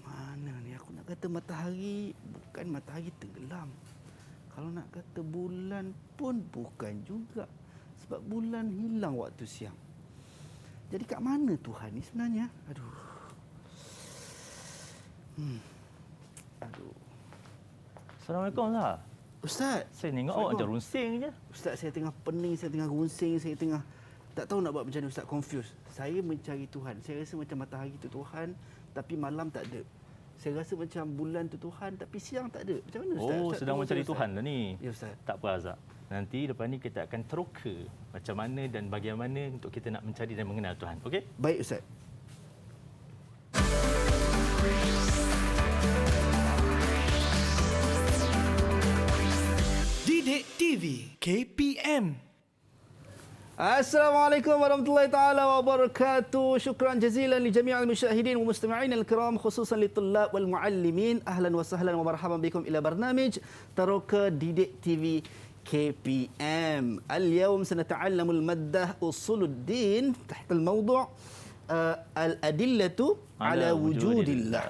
Mana ni aku nak kata matahari, bukan matahari tenggelam. Kalau nak kata bulan pun bukan juga. Sebab bulan hilang waktu siang. Jadi kat mana Tuhan ni sebenarnya? Aduh. Aduh. Assalamualaikum Ustaz. Ustaz. Saya tengok awak macam runsing je. Ustaz, saya tengah pening, saya tengah runsing, saya tengah tak tahu nak buat macam mana Ustaz, confused. Saya mencari Tuhan. Saya rasa macam matahari tu Tuhan, tapi malam tak ada. Saya rasa macam bulan tu Tuhan, tapi siang tak ada. Macam mana Ustaz? Oh, Ustaz sedang mencari Ustaz? Tuhan lah ni. Ya Ustaz. Tak apa Azhar. Nanti lepas ni kita akan teroka macam mana dan bagaimana untuk kita nak mencari dan mengenal Tuhan. Okey? Baik Ustaz. Didik TV KPM. Assalamualaikum warahmatullahi taala wabarakatuh. Syukran jazilan li jami'il musyahidin wa mustami'in al-kiram, khususan li tullab wal muallimin. Ahlan wa sahlan wa marhaban bikum ila barnamij Taroka Didik TV KPM. اليوم سنتعلم المادة أصول الدين تحت الموضوع الأدلة على وجود الله.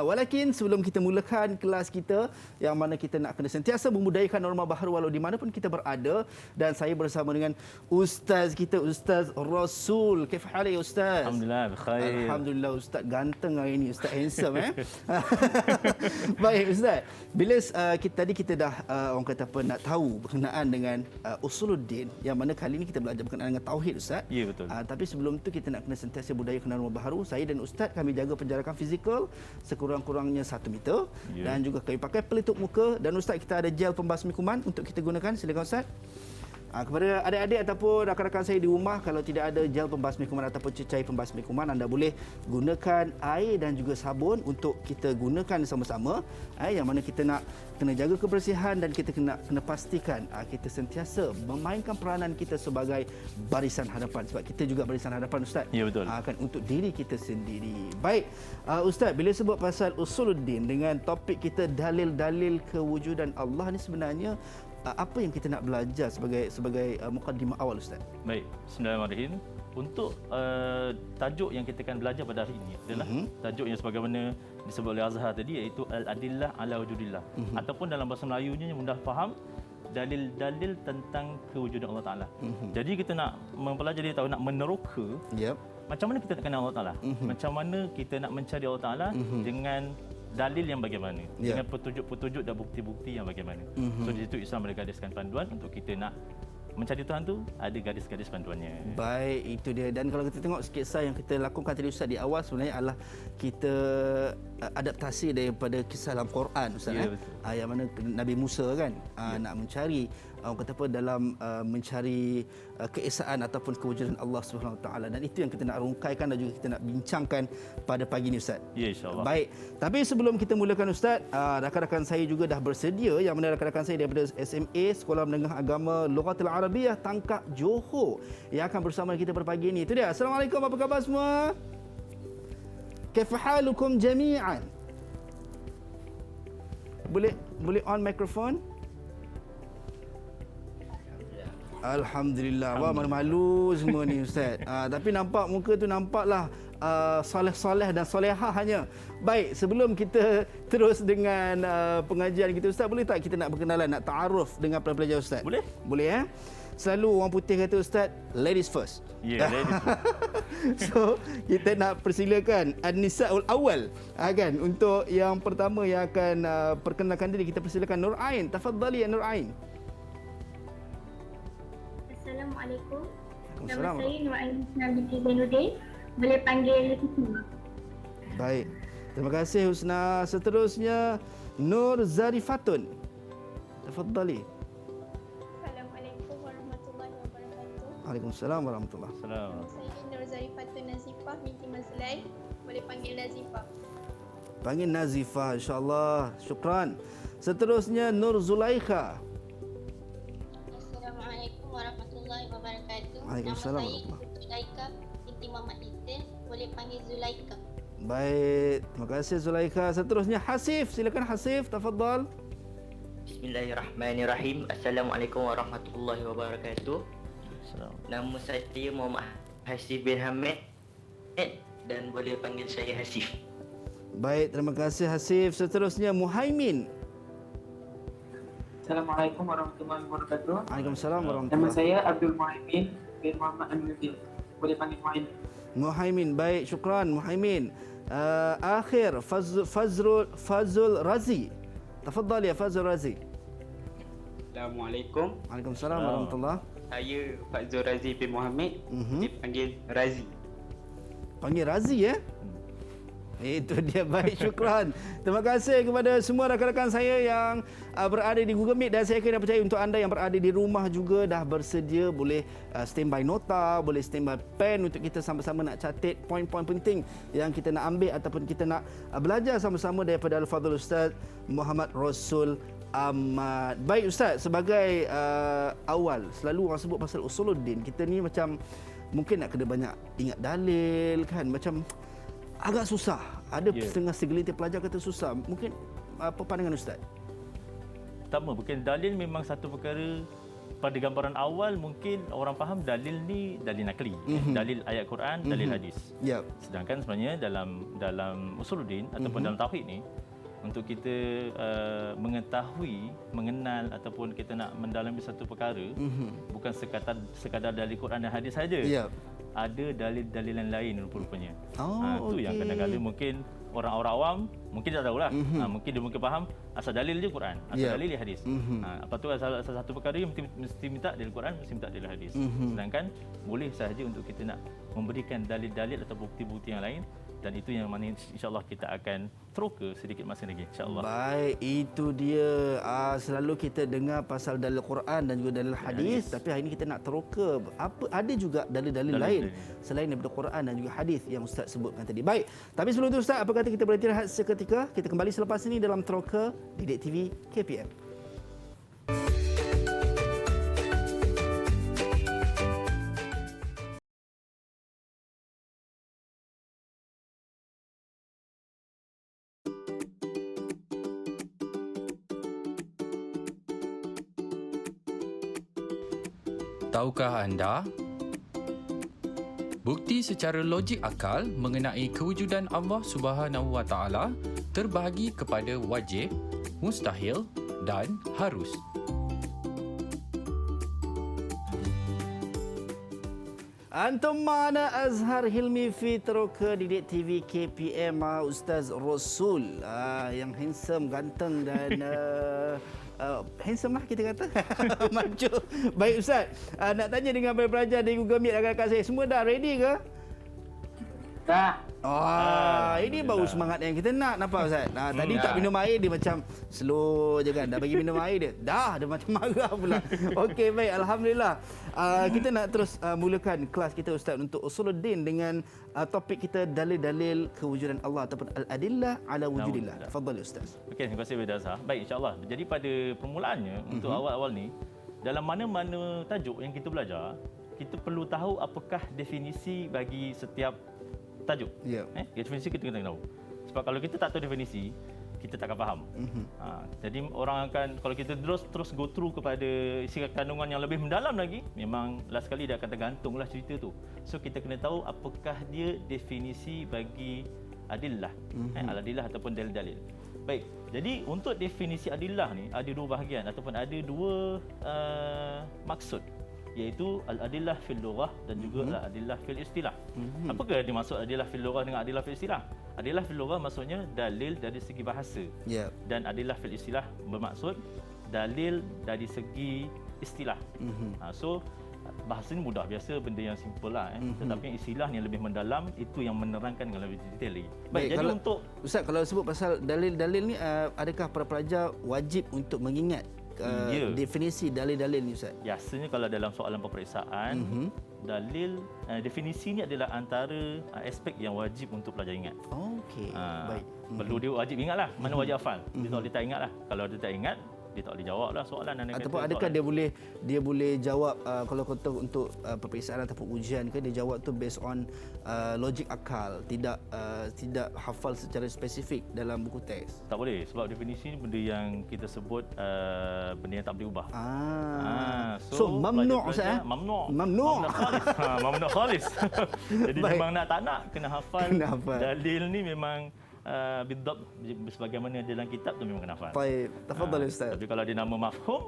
Walakin sebelum kita mulakan kelas kita yang mana kita nak kena sentiasa membudayakan norma baharu walau di mana pun kita berada, dan saya bersama dengan ustaz kita, Ustaz Rasul. Kaifa hal ya ustaz? Alhamdulillah bikhair. Alhamdulillah, ustaz ganteng hari ini, ustaz handsome Baik ustaz, bila kita dah orang kata apa, nak tahu berkenaan dengan usuluddin, yang mana kali ini kita belajar berkenaan dengan tauhid ustaz. Ya betul. Tapi sebelum tu kita nak kena sentiasa budayakan norma baharu. Saya dan ustaz kami jaga penjarakan fizikal sekurang-kurangnya 1 meter, dan juga kami pakai pelitup muka, dan ustaz kita ada gel pembasmi kuman untuk kita gunakan. Silakan ustaz. Kepada adik-adik ataupun rakan-rakan saya di rumah, kalau tidak ada gel pembasmi kuman ataupun cecair pembasmi kuman, anda boleh gunakan air dan juga sabun untuk kita gunakan sama-sama. Yang mana kita nak kena jaga kebersihan, dan kita kena pastikan kita sentiasa memainkan peranan kita sebagai barisan hadapan, sebab kita juga barisan hadapan ustaz. Ya betul. Kan untuk diri kita sendiri. Baik, ustaz, bila sebut pasal usuluddin dengan topik kita dalil-dalil kewujudan Allah ni, sebenarnya apa yang kita nak belajar sebagai mukadimah awal ustaz? Baik, bismillahirrahmanirrahim. Untuk tajuk yang kita akan belajar pada hari ini adalah tajuk yang sebagaimana disebut oleh Azhar tadi, iaitu al-adillah ala wujudillah, ataupun dalam bahasa Melayunya yang mudah faham, dalil-dalil tentang kewujudan Allah Taala. Jadi kita nak mempelajari, tahu, nak meneroka macam mana kita nak kenal Allah Taala, macam mana kita nak mencari Allah Taala dengan dalil yang bagaimana, dengan petunjuk-petunjuk dan bukti-bukti yang bagaimana. So di situ Islam ada gariskan panduan untuk kita nak mencari Tuhan tu, ada garis-garis panduannya. Baik, itu dia. Dan kalau kita tengok sketsa yang kita lakukan tadi ustaz di awal, sebenarnya adalah kita adaptasi daripada kisah dalam Quran ustaz. Yang mana Nabi Musa kan nak mencari, orang kata apa, dalam mencari keesaan ataupun kewujudan Allah Subhanahu Wa Taala, dan itu yang kita nak rungkaikan dan juga kita nak bincangkan pada pagi ini ustaz. Ya, insya-Allah. Baik, tapi sebelum kita mulakan ustaz, rakan-rakan saya juga dah bersedia, yang mana rakan-rakan saya daripada SMA Sekolah Menengah Agama Lughatul Arabiah Tangkak Johor yang akan bersama kita pada pagi ini. Itu dia. Assalamualaikum, apa khabar semua? Kaifa halukum jami'an? Boleh on mikrofon? Alhamdulillah. Wah, malu-malu semua ni ustaz. Tapi nampak muka tu nampaklah soleh-soleh dan solehahnya. Baik, sebelum kita terus dengan pengajian kita ustaz, boleh tak kita nak berkenalan, nak ta'aruf dengan pelajar ustaz? Boleh. Boleh Selalu orang putih kata ustaz, ladies first. Ya, ladies first. So, kita nak persilakan An-Nisa'ul Awal, kan, untuk yang pertama yang akan perkenalkan diri. Kita persilakan Nur Ain. Tafadhali ya Nur Ain. Assalamualaikum. Waalaikumsalam. Nama saya Nur Ain binti Zainuddin. Boleh panggil Husna. Baik. Terima kasih Husna. Seterusnya Nur Zarifatun. Tafadhali. Assalamualaikum warahmatullahi wabarakatuh. Waalaikumsalam warahmatullahi. Assalamualaikum. Saya Nur Zarifatun Nazifah binti Mazlai. Boleh panggil Nazifah. Panggil Nazifah, insya-Allah. Syukran. Seterusnya Nur Zulaikha. Assalamualaikum warahmatullahi wabarakatuh. Waalaikumsalam Nama saya warahmatullahi. Zulaika binti Muhammad Iten. Boleh panggil Zulaika. Baik, terima kasih Zulaikha. Seterusnya Hasif. Silakan Hasif, tafadhal. Bismillahirrahmanirrahim. Assalamualaikum warahmatullahi wabarakatuh. Nama saya Muhammad Hasif bin Hamid dan boleh panggil saya Hasif. Baik, terima kasih Hasif. Seterusnya Muhaimin. Assalamualaikum warahmatullahi wabarakatuh. Waalaikumsalam Nama warahmatullahi. saya Abdul Muhaimin bin Muhammad Aminuddin. Boleh panggil Muhaimin. Muhaimin, baik, syukran Muhaimin. Akhir Fazul Razi. Tafadhal ya Fazul Razi. Assalamualaikum. Waalaikumsalam warahmatullahi. Saya Fazul Razi bin Muhammad. Dipanggil Razi. Panggil Razi ya. Itu dia, baik, syukran. Terima kasih kepada semua rakan-rakan saya yang berada di Google Meet, dan saya kira percaya untuk anda yang berada di rumah juga dah bersedia, boleh standby nota, boleh standby pen untuk kita sama-sama nak catat poin-poin penting yang kita nak ambil ataupun kita nak belajar sama-sama daripada Al-Fadhil Ustaz Muhammad Rasul Ahmad. Baik Ustaz, sebagai awal selalu orang sebut pasal usuluddin, kita ni macam mungkin nak kena banyak ingat dalil kan, macam agak susah. Ada setengah segelintir pelajar kata susah. Mungkin apa pandangan Ustaz? Pertama, mungkin dalil memang satu perkara pada gambaran awal mungkin orang faham dalil ni dalil nakli, dalil ayat Quran, dalil hadis. Yep. Sedangkan sebenarnya dalam usuluddin ataupun dalam tauhid ni, untuk kita mengetahui, mengenal ataupun kita nak mendalami satu perkara, bukan sekadar dalil Quran dan hadis saja. Yep. Ada dalil-dalil yang lain rupanya. Oh, itu yang kadang-kadang mungkin orang-orang awam mungkin tak tahulah. Mungkin dia mungkin faham asal dalil je Quran, asal dalil dia hadis. Apa tu asal satu perkara yang mesti minta dalil Quran, mesti minta dalil hadis. Sedangkan boleh sahaja untuk kita nak memberikan dalil-dalil atau bukti-bukti yang lain, dan itu yang mana insya-Allah kita akan teroka sedikit masa lagi insya-Allah. Baik, itu dia. Selalu kita dengar pasal dalil Quran dan juga dalil hadis, tapi hari ini kita nak teroka ada juga dalil-dalil lain selain daripada Quran dan juga hadis yang Ustaz sebutkan tadi. Baik, tapi sebelum itu Ustaz, apa kata kita berhenti rehat seketika? Kita kembali selepas ini dalam Teroka Didik TV KPM. Tahukah anda? Bukti secara logik akal mengenai kewujudan Allah Subhanahu Wa Taala terbahagi kepada wajib, mustahil dan harus. Antum mana Azhar Hilmi fi Teroka Didik TV KPM, Ustaz Rasul yang handsome, ganteng dan handsome lah kita kata. Maju. Baik Ustaz, nak tanya dengan pelajar di Google Meet rakan-rakan saya, semua dah ready ke? Dah. Ini baru semangat yang kita nak, nampak Ustaz? Tadi tak minum air, dia macam slow je kan. Dah bagi minum air dia, dia macam marah pula. Okey, baik, alhamdulillah. Kita nak terus mulakan kelas kita Ustaz untuk usuluddin dengan topik kita dalil-dalil kewujudan Allah ataupun al-adillah ala wujudillah. Tafadhal Ustaz. Okey, terima kasih Ustaz Azhar. Baik, insya-Allah. Jadi pada permulaannya untuk awal-awal ni, dalam mana-mana tajuk yang kita belajar, kita perlu tahu apakah definisi bagi setiap tajuk. Definisi kita kena tahu. Sebab kalau kita tak tahu definisi, kita takkan faham. Jadi orang akan, kalau kita terus go through kepada isi kandungan yang lebih mendalam lagi, memang last sekali dia akan tergantunglah cerita tu. So kita kena tahu apakah dia definisi bagi adillah, al-adillah ataupun dalil-dalil. Baik, jadi untuk definisi adillah ni ada dua bahagian ataupun ada dua maksud, iaitu al-adillah fil lughah dan juga al-adillah fil istilah. Apakah dimaksud adillah fil lughah dengan adillah fil istilah? Adillah fil lughah maksudnya dalil dari segi bahasa. Dan adillah fil istilah bermaksud dalil dari segi istilah. So bahasa ni mudah, biasa benda yang simple lah. Tetapi istilah yang lebih mendalam itu yang menerangkan dengan lebih detail lagi. Baik, jadi kalau, untuk Ustaz, kalau sebut pasal dalil-dalil ni, adakah para pelajar wajib untuk mengingat definisi dalil-dalil ni Ustaz? Biasanya kalau dalam soalan peperiksaan, dalil definisi ni adalah antara aspek yang wajib untuk pelajar ingat. Okey, baik. Perlu dia wajib ingatlah, mana wajib hafal. Dia tak ingatlah. Kalau dia tak ingat, dia tak boleh jawab lah soalan. Ataupun adakah dia boleh jawab kalau kata untuk peperiksaan ataupun ujian ke, dia jawab tu based on logik akal, tidak hafal secara spesifik dalam buku teks? Tak boleh, sebab definisi ni benda yang kita sebut benda yang tak boleh ubah. So mamnu' Ustaz? Mamnu' khalis. Mamnu' khalis. Jadi Baik. memang nak tak nak kena hafal. Dalil ni memang bidab sebagaimana dalam kitab tu memang kena hafal. Baik, tafadhal Ustaz. Tapi kalau dia nama mafhum,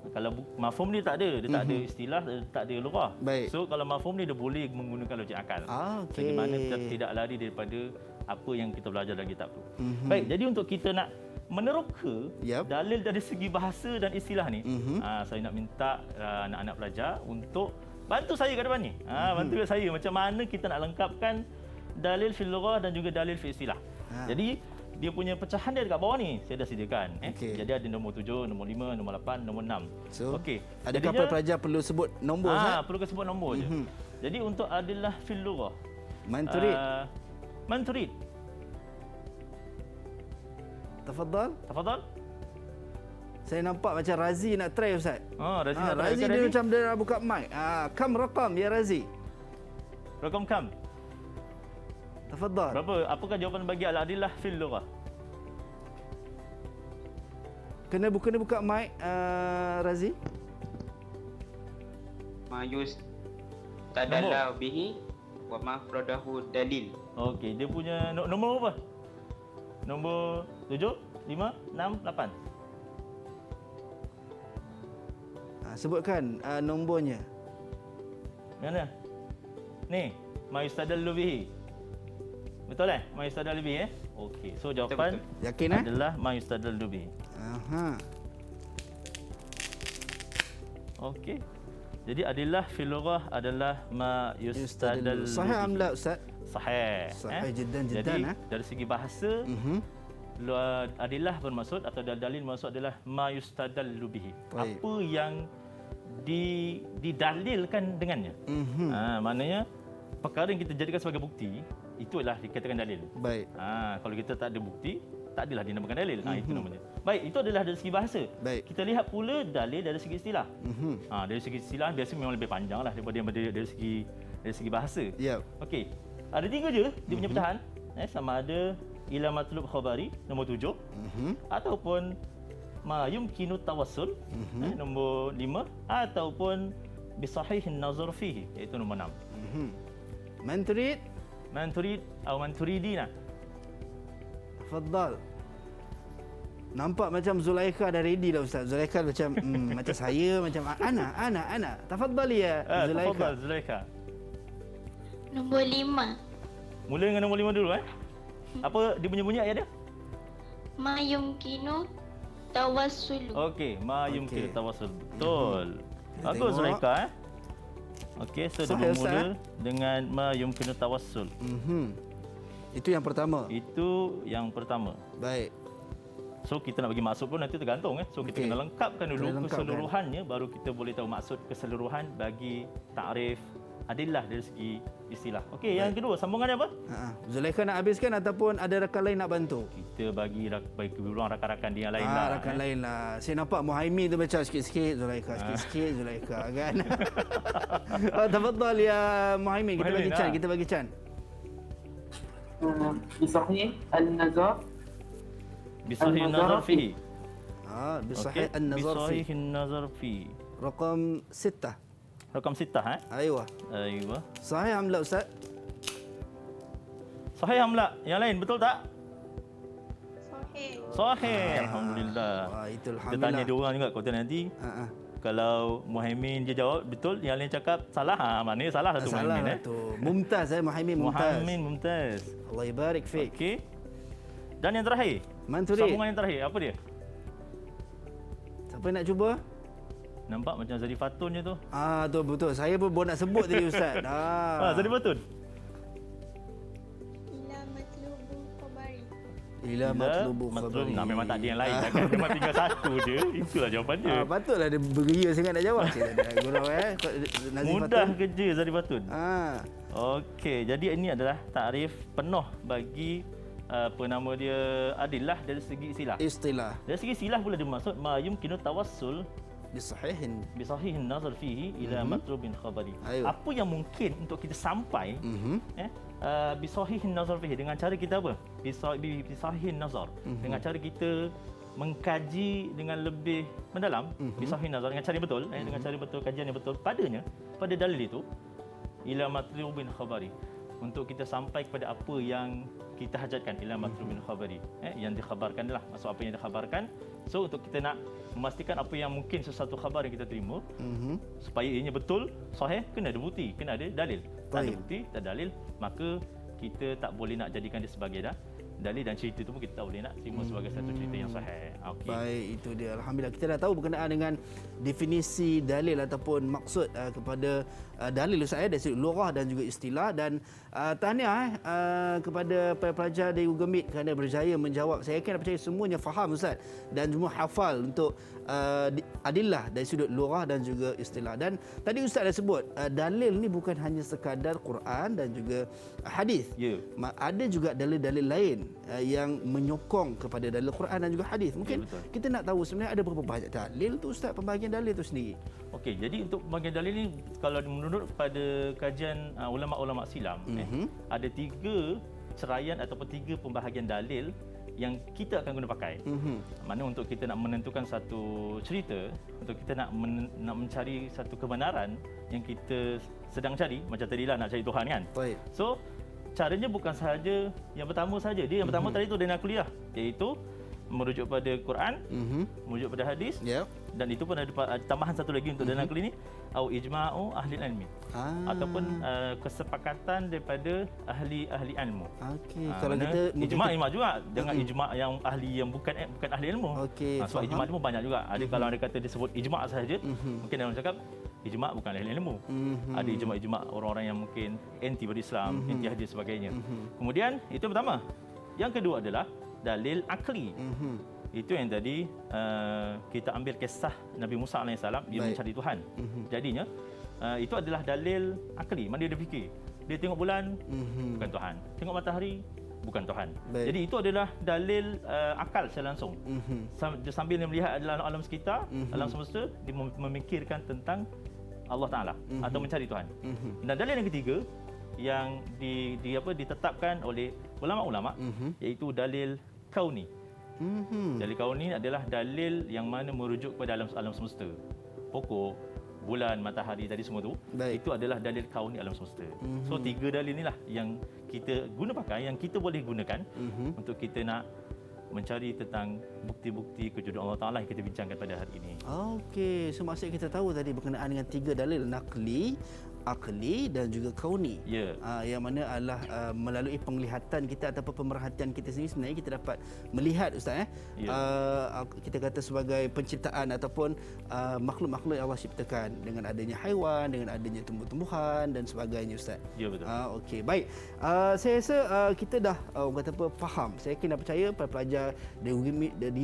kalau mafhum ni tak ada, dia tak ada istilah, dia tak ada lughah. Baik. So kalau mafhum ni dia boleh menggunakan logik akal. Okey. Bagaimana kita tidak lari daripada apa yang kita belajar dalam kitab tu. Baik, jadi untuk kita nak meneroka dalil dari segi bahasa dan istilah ni, saya nak minta anak-anak pelajar untuk bantu saya kat depan ni. Bantu saya macam mana kita nak lengkapkan dalil fil lughah dan juga dalil fil istilah. Jadi dia punya pecahan dia dekat bawah ni saya dah sediakan. Jadi ada nombor 7, nombor 5, nombor 8, nombor 6. So, okey. adakah pelajar perlu sebut nombor Ustaz? Perlu sebut nombor je. Jadi untuk adillah fil lughah. Man turid. Man turid. Tafadhal. Saya nampak macam Razi nak try Ustaz. Razi nak try. Razi dia macam dia nak buka mic. Kam rakam ya Razi. Rakam kam. Tafadhal. Berapa? Apakah jawapan bagi al-adillah fil lughah? Kena buka mic Razi. Ma yustadalla bihi wa ma fradahu dalil. Okey, dia punya nombor apa? Nombor 7, 5, 6, 8. Sebutkan nombornya. Mana? Ni, ma yustadallu bihi. Betul ma yustadallu bihi Okey, so jawapan betul. Yakin adalah ma yustadallu bihi. Okey. Jadi adillah fil lughah adalah ma yustadallu. Sahih am la Ustaz? Sahih. Sahih jiddan. Jadi dari segi bahasa adillah bermaksud atau dalil bermaksud adalah ma yustadallu bihi. Apa yang didalilkan dengannya. Maknanya perkara yang kita jadikan sebagai bukti itu adalah dikatakan dalil. Baik. Kalau kita tak ada bukti, tak adalah dinamakan dalil. Itu namanya. Baik, itu adalah dari segi bahasa. Baik. Kita lihat pula dalil dari segi istilah. Dari segi istilah biasa memang lebih panjang lah daripada dari segi bahasa. Okey. Ada 3 je dia punya pecahan. Sama ada ila matlub khabari nombor 7 ataupun ma yumkinu tawassul nombor 5 ataupun bi sahihin nazar fihi iaitu nombor 6. Man turid atau man turidina. Tafadhal. Nampak macam Zulaikha dah ready dah Ustaz. Zulaikha macam macam saya, macam ana. Tafadhal ya Zulaikha. Tafadhal Zulaikha. Nombor 5. Mula dengan nombor 5 dulu Apa dia punya bunyi ayat dia? Ma yumkinu tawassulu. Okey, ma yumkinu tawassul. Betul. Bagus Zulaikha Okey, so dia bermula dengan ma yumkinu tawassul. Itu yang pertama. Baik. So kita nak bagi maksud pun nanti tergantung So kita kena lengkapkan dulu keseluruhannya baru kita boleh tahu maksud keseluruhan bagi takrif adillah dari segi istilah. Okey, yang kedua sambungannya apa? Zulaikha nak habiskan ataupun ada rakan lain nak bantu? Kita bagi ruang rakan-rakan dia yang lain lah. Rakan lain lah. Saya nampak Muhaimin tu baca sikit-sikit Zulaikha, sikit-sikit Zulaikha kan. Tafadhal ya Muhaimin, kita bagi can. Bisahih an-nazar. Bisahih an-nazar fihi. Bisahih an-nazar fihi. Bisahih an-nazar fihi. Rakam 6. Rakam 6 Aywa. Sahih am la Ustaz? Sahih am la? Yang lain betul tak? Sahih. Alhamdulillah. Itu Kita tanya dia orang juga kata nanti. Kalau Muhaimin dia jawab betul, yang lain cakap salah. Maknanya salah satu Muhaimin Mumtaz Muhaimin mumtaz. Muhaimin mumtaz. Allah ibarik fik. Okey. Dan yang terakhir. Sambungan yang terakhir apa dia? Siapa nak cuba? Nampak macam Zarifatun je tu. Tu betul. Saya pun nak sebut tadi Ustaz. Zarifatun. Ila matlubu Ila matlubu khabari. khabari. Memang tak ada yang lain kan. Memang tinggal satu je. Itulah jawapan dia. Patutlah dia beria sangat nak jawab. Gurau Mudah kerja Zarifatun. Okey, jadi ini adalah takrif penuh bagi apa nama dia, adillah dari segi istilah. Istilah Dari segi istilah pula dia maksud ma yumkinu tawassul disahihin. bisahihin nazar fihi ila matlubin khabari. Ayuh. Apa yang mungkin untuk kita sampai bisahihin nazar fihi dengan cara kita apa? Bisahihin nazar. Dengan cara kita mengkaji dengan lebih mendalam, bisahihin nazar dengan cara yang betul, dengan cara betul, kajian yang betul padanya, pada dalil itu ila matlubin khabari. Untuk kita sampai kepada apa yang kita hajatkan, ila matlubin khabari, yang dikhabarkan lah, maksud apa yang dikhabarkan. So untuk kita nak memastikan apa yang mungkin sesuatu khabar yang kita terima, supaya ianya betul, sahih, kena ada bukti, kena ada dalil. Tak ada bukti, tak ada dalil, maka kita tak boleh nak jadikan dia sebagai dalil, dan cerita itu pun kita tak boleh nak terima sebagai satu cerita yang sahih. Okay. Baik, itu dia. Alhamdulillah kita dah tahu berkenaan dengan definisi dalil ataupun maksud kepada dalil Ustaz dari sudut lughah dan juga istilah. Dan tahniah kepada pelajar dari Google Meet kerana berjaya menjawab. Saya yakin dan percaya semuanya faham Ustaz dan semua hafal untuk adillah dari sudut lughah dan juga istilah. Dan tadi Ustaz dah sebut dalil ni bukan hanya sekadar Quran dan juga hadis. Ya. Ada juga dalil-dalil lain yang menyokong kepada dalil Quran dan juga hadis. Mungkin kita nak tahu sebenarnya ada berapa banyak dalil tu Ustaz, pembahagian dalil tu sendiri. Okey, jadi untuk pembahagian dalil ni kalau menurut pada kajian ulama-ulama silam, ada 3 ceraian ataupun 3 pembahagian dalil yang kita akan guna pakai. Mana untuk kita nak menentukan satu cerita, untuk kita nak mencari satu kebenaran yang kita sedang cari, macam tadilah nak cari Tuhan kan. Baik. So caranya bukan sahaja yang pertama saja. Dia yang pertama tadi tu dia nak kuliah, iaitu merujuk pada Quran, merujuk pada hadis. Dan itu pun ada tambahan satu lagi untuk dana kali ni, au ijma'u ahli ilmi. Ataupun kesepakatan daripada ahli ilmu. Okey, kalau kita ijma' juga, jangan ijma' yang ahli yang bukan ahli ilmu. Okey, sebab ijma' ni pun banyak juga. Ada kalau ada kata disebut ijma' sahaja, mungkin orang cakap ijma' bukan ahli ilmu. Ada ijma' orang-orang yang mungkin anti pada Islam, anti hadis sebagainya. Kemudian itu yang pertama. Yang kedua adalah dalil akli. Itu yang tadi kita ambil kisah Nabi Musa AS, dia mencari Tuhan. Jadinya itu adalah dalil akli. Mana dia fikir, dia tengok bulan, bukan Tuhan. Tengok matahari, bukan Tuhan. Jadi itu adalah dalil akal secara langsung. Sambil dia melihat alam sekitar, alam semesta, dia memikirkan tentang Allah Ta'ala atau mencari Tuhan. Dan dalil yang ketiga yang ditetapkan oleh ulama-ulama, iaitu dalil kauni. Dalil kauni adalah dalil yang mana merujuk kepada alam semesta. Pokok, bulan, matahari tadi semua tu, itu adalah dalil kauni alam semesta. So 3 dalil inilah yang kita guna pakai, yang kita boleh gunakan untuk kita nak mencari tentang bukti-bukti kewujudan Allah Ta'ala yang kita bincangkan pada hari ini. Okey, so maksud kita tahu tadi berkenaan dengan 3 dalil, nakli, akli dan juga kauni. Yang mana adalah melalui penglihatan kita ataupun pemerhatian kita sendiri, sebenarnya kita dapat melihat Ustaz kita kata sebagai penciptaan ataupun makhluk-makhluk yang Allah ciptakan dengan adanya haiwan, dengan adanya tumbuh-tumbuhan dan sebagainya Ustaz. Ya, betul. Okey, baik. Saya rasa kita dah kata apa, faham. Saya yakin dan percaya para pelajar di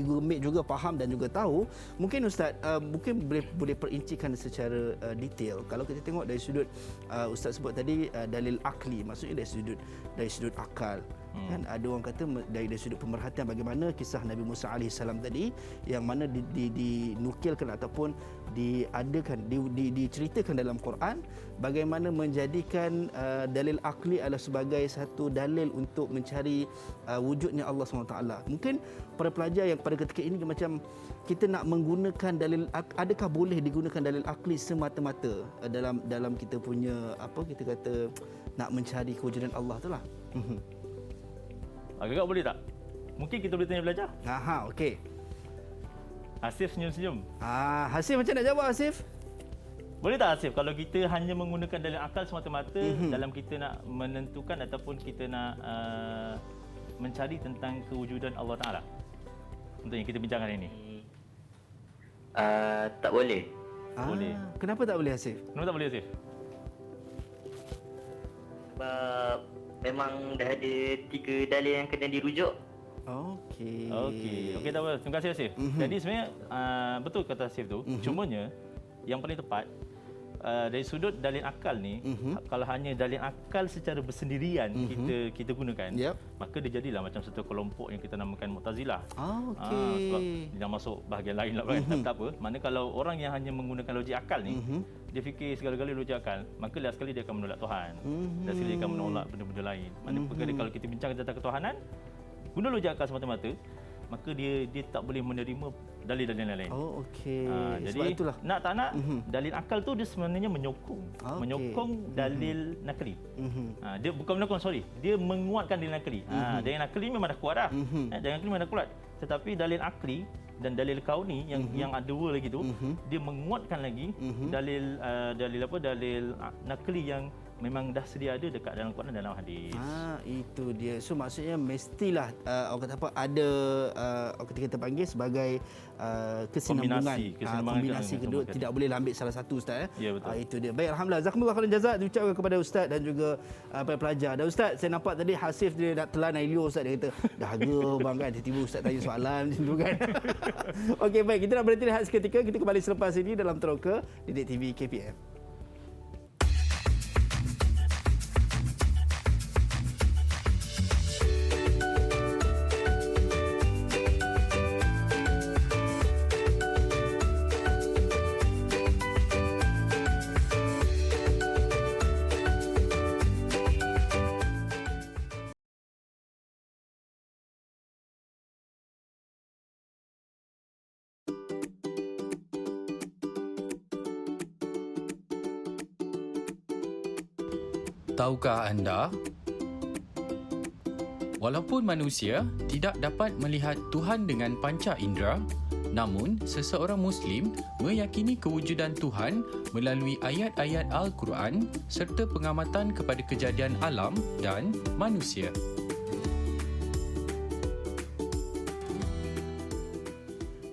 Google Meet juga faham dan juga tahu. Mungkin Ustaz mungkin boleh perincikan secara detail. Kalau kita tengok dari sudut Ustaz sebut tadi dalil akli, maksudnya dari sudut akal. Kan ada orang kata dari sudut pemerhatian, bagaimana kisah Nabi Musa AS tadi yang mana dinukilkan ataupun diceritakan dalam Quran, bagaimana menjadikan dalil akli adalah sebagai satu dalil untuk mencari wujudnya Allah SWT. Mungkin para pelajar yang pada ketika ini macam kita nak menggunakan dalil, adakah boleh digunakan dalil akli semata-mata dalam kita punya kita kata nak mencari kewujudan Allah tu lah. Agak boleh tak? Mungkin kita boleh tanya pelajar. Okey. Hasif senyum-senyum. Hasif macam nak jawab Hasif? Boleh tak Hasif kalau kita hanya menggunakan dalil akal semata-mata dalam kita nak menentukan ataupun kita nak mencari tentang kewujudan Allah Ta'ala untuk yang kita bincangkan hari ini? Tak boleh. Boleh. Kenapa tak boleh Hasif? Kenapa tak boleh Hasif? Sebab memang dah ada 3 dalil yang kena dirujuk. Okey, tak apa. Terima kasih Hasif. Jadi sebenarnya betul kata Hasif tu. Cumanya yang paling tepat dari sudut dalil akal ni, kalau hanya dalil akal secara bersendirian kita gunakan, maka dia jadilah macam satu kelompok yang kita namakan Mu'tazilah. Sebab dia dah masuk bahagian lain lah kan. Tak apa. Mana kalau orang yang hanya menggunakan logik akal ni, dia fikir segala-galanya logik akal, maka last sekali dia akan menolak Tuhan. Last sekali dia akan menolak benda-benda lain. Mana perkara kalau kita bincang tentang ketuhanan, guna logik akal semata-mata, maka dia tak boleh menerima dalil-dalil lain. Jadi itulah. Nak tak nak, dalil akal tu dia sebenarnya menyokong dalil nakli. Dia bukan menyokong, dia menguatkan dalil nakli. Dalil nakli memang dah kuat dah. Dalil nakli memang dah kuat. Tetapi dalil akli dan dalil kauni yang ada dua lagi tu, dia menguatkan lagi dalil nakli yang memang dah sedia ada dekat dalam Quran dan dalam hadis. Itu dia. So maksudnya mestilah orang kata apa, ada kita panggil sebagai kesinambungan, kombinasi kedua, tidak boleh ambil salah satu, Ustaz. Ya, betul. Itu dia. Baik, alhamdulillah, jazakumullah khairan jazak diucapkan kepada Ustaz dan juga para pelajar. Dan Ustaz, saya nampak tadi Hasif dia nak telan Ailio, Ustaz, dia kata dah harga bang kan, tiba-tiba Ustaz tanya soalan macam tu kan. Okey, baik, kita nak berhenti rehat seketika, kita kembali selepas ini dalam Teroka Didik TV KPM. Tahukah anda, walaupun manusia tidak dapat melihat Tuhan dengan panca indera, namun seseorang Muslim meyakini kewujudan Tuhan melalui ayat-ayat Al-Quran serta pengamatan kepada kejadian alam dan manusia.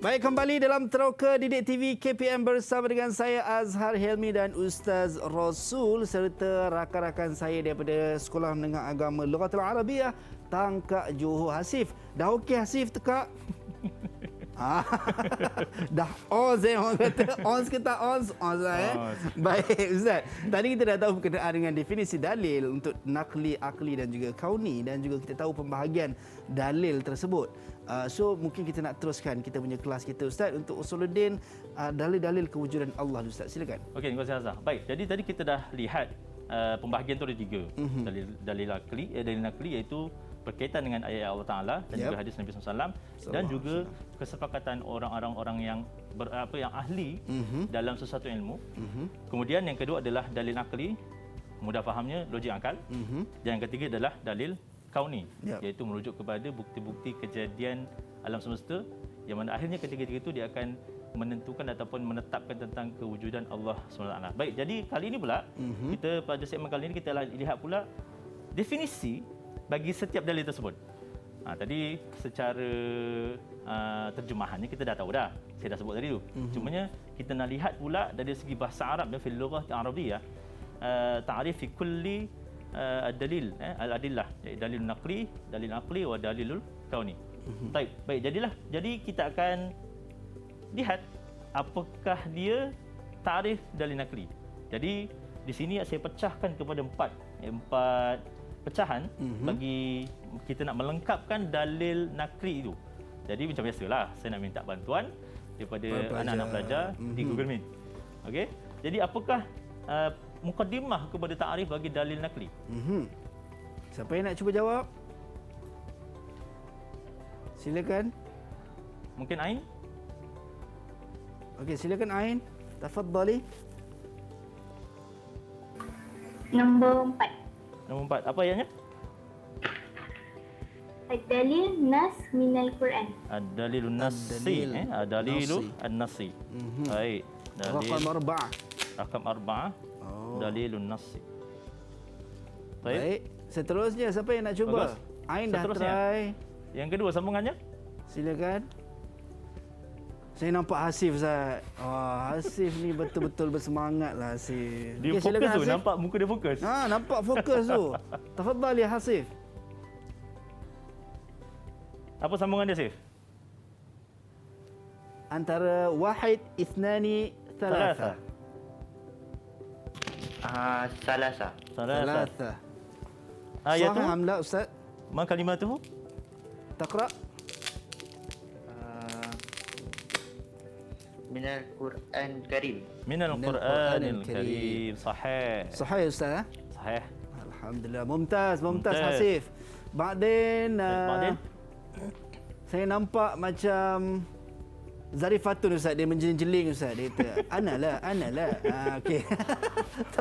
Baik, kembali dalam Teroka Didik TV KPM bersama dengan saya Azhar Helmi dan Ustaz Rasul serta rakan-rakan saya daripada Sekolah Menengah Agama Lughatul Arabiah Tangkak Johor. Hasif, dah okey Hasif tekak? Dah ons orang kata. Ons ke tak ons? Ons lah Baik Ustaz, tadi kita dah tahu berkenaan dengan definisi dalil untuk nakli, akli dan juga kauni, dan juga kita tahu pembahagian dalil tersebut. So mungkin kita nak teruskan kita punya kelas kita, Ustaz, untuk Usuluddin, dalil-dalil kewujudan Allah, Ustaz. Silakan. Okey, terima kasih Azhar. Baik, jadi tadi kita dah lihat pembahagian tu ada tiga. Dalil nakli iaitu berkaitan dengan ayat Allah Taala dan juga hadis Nabi SAW dan juga kesepakatan orang-orang yang yang ahli dalam sesuatu ilmu. Kemudian yang kedua adalah dalil akli, mudah fahamnya logik akal. Dan yang ketiga adalah dalil kauni, iaitu merujuk kepada bukti-bukti kejadian alam semesta yang mana akhirnya ketiga-tiga itu dia akan menentukan ataupun menetapkan tentang kewujudan Allah SWT. Baik, jadi kali ini pula kita pada segmen kali ini kita lihat pula definisi bagi setiap dalil tersebut. Tadi secara terjemahannya kita dah tahu dah. Saya dah sebut tadi tu. Cumanya kita nak lihat pula dari segi bahasa Arab dan fil lughah Arabiyah, ta'rif fi kulli dalil al-adillah, iaitu dalil naqli, dalil aqli wa dalilul kauni. Baik, jadi kita akan lihat apakah dia ta'rif dalil naqli. Jadi di sini saya pecahkan kepada empat pecahan bagi kita nak melengkapkan dalil nakli itu. Jadi macam biasalah, saya nak minta bantuan daripada anak-anak pelajar di Google Meet. Okey. Jadi apakah mukaddimah kepada ta'rif bagi dalil nakli? Siapa yang nak cuba jawab? Silakan. Mungkin Ain? Okey, silakan Ain. Tafadhali. Nombor 4. Nombor 4. Apa ayatnya? Ad-dalil nas minal Quran. Ad-dalilun nasi. Ad-dalilu an-nasi. Baik. Raqam 4. Raqam 4. Dalilun nasi. Baik. Seterusnya siapa yang nak cuba? Bagus. Ain dah try. Yang kedua sambungannya? Silakan. Saya nampak Hasif, Ustaz. Hasif ni betul-betul bersemangat lah Hasif. Dia fokus tu, Hasif. Nampak muka dia fokus. Nampak fokus tu. Tafadhal ya Hasif. Apa sambungan dia, Hasif? Antara wahid, ithnani, thalatha. Salasa. Thalatha. Ayat Sahih am la Ustaz? ma kalimatuhu? Taqra. Minal Quran Karim. Minal Qur'anil Karim. Sahih. Sahih Ustaz? Sahih. Alhamdulillah. Mumtaz Mumtaz. Hasif. Ba'din Ba'din? saya nampak macam Zarifatun Ustaz, dia menjeling-jeling Ustaz. Dia kata, ana lah. Okey.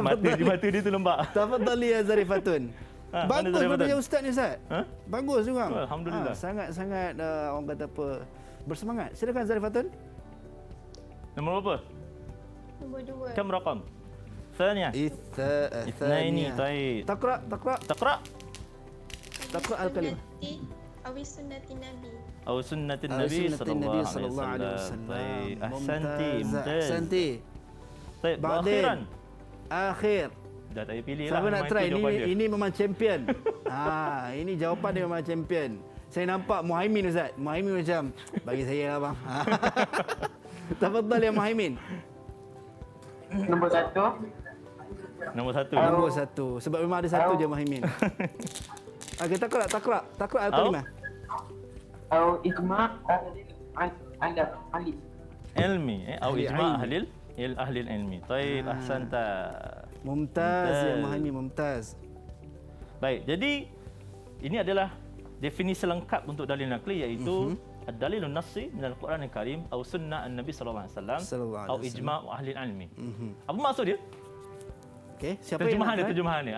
Mata dia tu lembab. Tafadhali ya Zarifatun. Mana Bagus Zarifatun? pada Ustaz ni Ustaz. Ha? Bagus juga. Oh, Alhamdulillah. Sangat-sangat orang kata apa, bersemangat. Silakan Zarifatun. Nombor berapa? Nombor 2. Kam raqam? Thaniya. Ithnaini. Baik. Taqra. Taqra. Taqra al-kalimah. Awis sunnati Nabi. Aw sunnatin Nabi Nabi sallallahu sallallahu alaihi alaihi wasallam. wasallam. Baik. Ahsanti. Mumtaz. Ahsanti. Baik. Ba'din. Akhiran. Akhir. Dah tak payah pilih lah. Siapa nak memang try? itu jawapan dia. Ini memang champion. Ini jawapan dia memang champion. Saya nampak Muhaimin Ustaz. Muhaimin macam, bagi saya lah bang. Tafadhal ya Muhaimin. Nombor 1. Nombor 1. Nombor 1. Sebab memang ada satu je Muhaimin. Okey, taqra al-kalimah. Au ijma' anda ahli. Ilmi. Atau Ahli ijma' ilmi. ahli ilmi. Baik. Ahsanta. Mumtaz ya Muhaimin, mumtaz. Baik. Jadi ini adalah definisi lengkap untuk dalil nakli, iaitu ad-dalilun nassi min al-Quran al-Karim atau sunnah an-Nabi sallallahu alaihi wasallam atau ijma' ahli ilmi. Apa maksud dia? Okey, siapa Terjemahan yang nak try? terjemahan dia.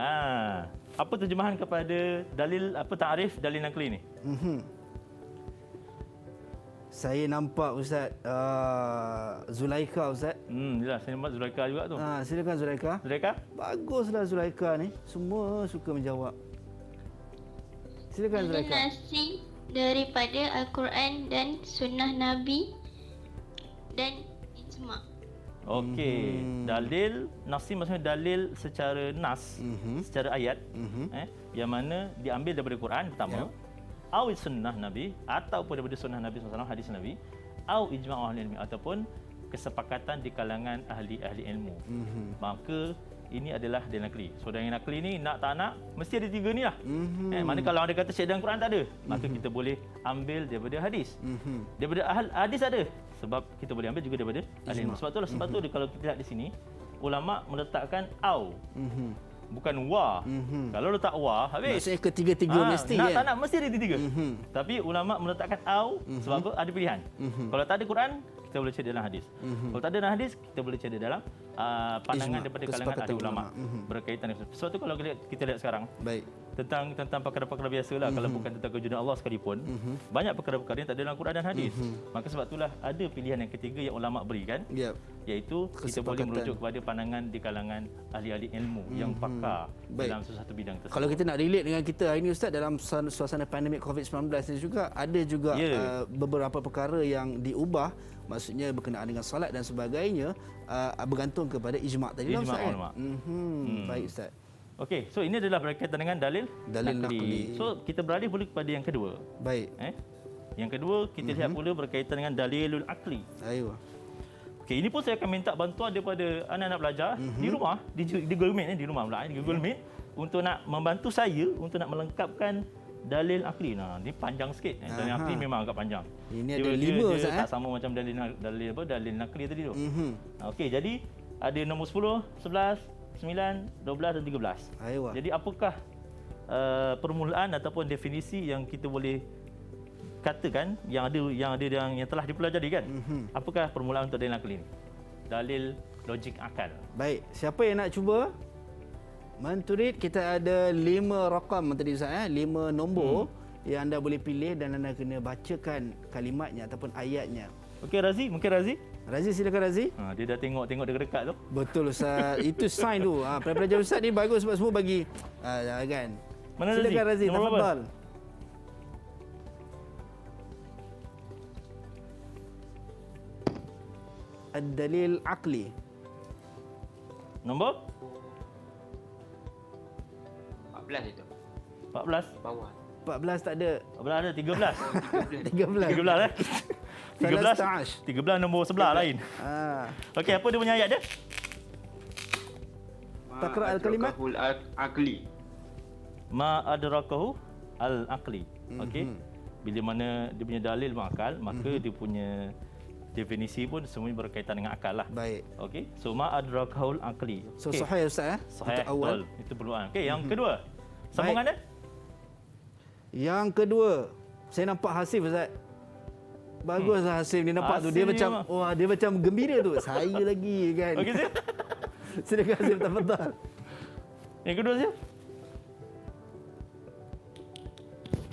Apa terjemahan kepada dalil, apa takrif dalil nakli ni? Saya nampak Ustaz Zulaikha Ustaz. Jelas saya nampak Zulaikha juga tu. Silakan Zulaikha. Zulaikha? Baguslah Zulaikha ni. Semua suka menjawab. Silakan Zulaikha. Nasi daripada Al-Quran dan Sunnah Nabi dan ijma'. Okey, dalil nasi maksudnya dalil secara nas, secara ayat, yang mana diambil daripada Quran pertama, atau sunnah Nabi ataupun daripada sunnah Nabi SAW, hadis Nabi, atau ijma' ahli ilmi ataupun kesepakatan di kalangan ahli-ahli ilmu. Maka ini adalah dalil nakli. So dalil nakli ni nak tak nak mesti ada tiga ni lah. Mana kalau ada kata syed dalam Quran tak ada, maka kita boleh ambil daripada hadis. Daripada hadis ada. Sebab kita boleh ambil juga daripada ahli ilmu. Sebab tu kalau kita lihat di sini, ulama meletakkan au. Bukan wa. Kalau letak wa, habis. Maksudnya ketiga-tiga mesti nak kan? tak nak mesti ada tiga. Tapi ulama meletakkan au sebab apa? Ada pilihan. Kalau tak ada Quran, kita boleh cari dalam hadis. Kalau tak ada dalam hadis, kita boleh cari dalam pandangan Ijma', daripada kalangan kesepakatan ahli ulama berkaitan dengan sebab tu kalau kita lihat sekarang Baik. tentang perkara-perkara biasalah, kalau bukan tentang kewujudan Allah sekalipun, banyak perkara-perkara yang tak ada dalam Quran dan hadis. Maka sebab itulah ada pilihan yang ketiga yang ulama berikan, iaitu kita boleh merujuk kepada pandangan di kalangan ahli-ahli ilmu yang pakar dalam sesuatu bidang tersebut. Kalau kita nak relate dengan kita hari ini Ustaz, dalam suasana pandemik COVID-19 ni juga ada juga beberapa perkara yang diubah, maksudnya berkenaan dengan solat dan sebagainya, bergantung kepada ijma' tadi lah Ijma' Ustaz. ulama. Baik Ustaz. Okey, so ini adalah berkaitan dengan dalil nakli. So kita beralih pula kepada yang kedua. Baik. Yang kedua kita lihat pula berkaitan dengan dalilul akli. Ayuh. Okey, ini pun saya akan minta bantuan daripada anak-anak pelajar di rumah, di Google Meet di rumah pula, di Google Meet untuk nak membantu saya untuk nak melengkapkan dalil akli. Nah, ni panjang sikit. Dalil akli memang agak panjang. Ini ada 5 Ustaz. Tak sama macam dalil nakli tadi tu. Okey, jadi ada nombor 10, 11, 9, 12 dan 13. Ayuh. Jadi apakah permulaan ataupun definisi yang kita boleh katakan yang telah dipelajari kan? Apakah permulaan untuk dalil nakli ni? Dalil logik akal. Baik, siapa yang nak cuba? Menturid, kita ada 5 rakam tadi Ustaz, 5 nombor yang anda boleh pilih dan anda kena bacakan kalimatnya ataupun ayatnya. Okey Razi, mungkin Razi? Razi, silakan Razi. Dia dah tengok dekat-dekat tu. Betul Ustaz. Itu sign tu. Pelajar Ustaz ni bagus sebab semua bagi kan. Mana silakan Razi, nombor tafadhal. Ad-dalil aqli. Nombor 14 itu. 14. Bawah. 14 tak ada. 14 ada 13. 13. 13 13 nombor sebelah lain. Okey, apa dia punya ayat dia? Taqra al-kalimat. Adrakahul aqli. Ma adrakahu al-aqli. Okey. Bila mana dia punya dalil berakal, maka dia punya definisi pun semuanya berkaitan dengan akal lah. Baik. Okey. So ma adrakahul aqli. So Okey. sahih Ustaz Sahih. Untuk awal. Betul. Itu peluang. Okey, yang kedua. Sambungan dia? Yang kedua, saya nampak Hasif Ustaz. Baguslah Hasif ni nampak tu. Dia Hasif macam memang. wah, dia macam gembira tu. Saya lagi kan. Okey, Zif. Silakan Hasif, tafadhal. Yang kedua, Zif.